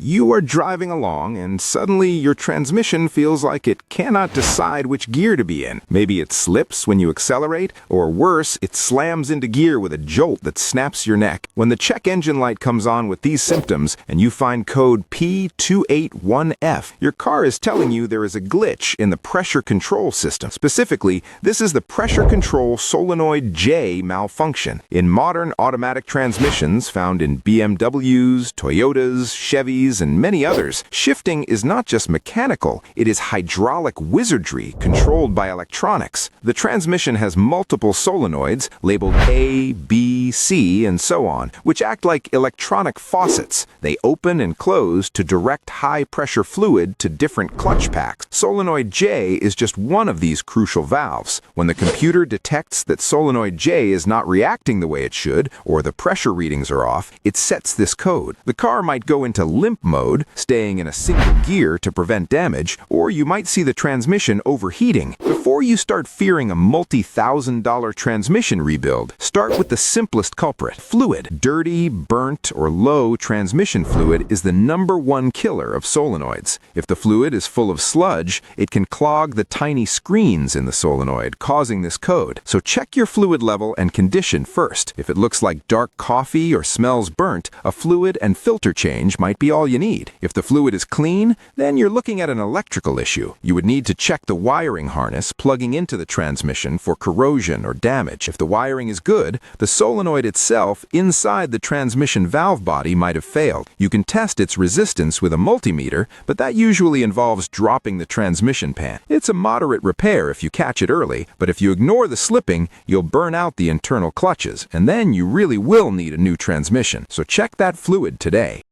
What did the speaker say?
You are driving along and suddenly your transmission feels like it cannot decide which gear to be in. Maybe it slips when you accelerate, or worse, it slams into gear with a jolt that snaps your neck. When the check engine light comes on with these symptoms and you find code P281F, your car is telling you there is a glitch in the pressure control system. Specifically, this is the Pressure Control Solenoid J malfunction. In modern automatic transmissions found in BMWs, Toyotas, Chevys, and many others, shifting is not just mechanical, it is hydraulic wizardry controlled by electronics. The transmission has multiple solenoids, labeled A, B, C, and so on, which act like electronic faucets. They open and close to direct high-pressure fluid to different clutch packs. Solenoid J is just one of these crucial valves. When the computer detects that solenoid J is not reacting the way it should, or the pressure readings are off, it sets this code. The car might go into limp mode, staying in a single gear to prevent damage, or you might see the transmission overheating. Before you start fearing a multi-$1,000 transmission rebuild, start with the simplest culprit: fluid. Dirty, burnt, or low transmission fluid is the #1 killer of solenoids. If the fluid is full of sludge, it can clog the tiny screens in the solenoid, causing this code. So check your fluid level and condition first. If it looks like dark coffee or smells burnt, a fluid and filter change might be all you need. If the fluid is clean, then you're looking at an electrical issue. You would need to check the wiring harness plugging into the transmission for corrosion or damage. If the wiring is good, the solenoid itself inside the transmission valve body might have failed. You can test its resistance with a multimeter, but that usually involves dropping the transmission pan. It's a moderate repair if you catch it early, but if you ignore the slipping, you'll burn out the internal clutches, and then you really will need a new transmission. So check that fluid today.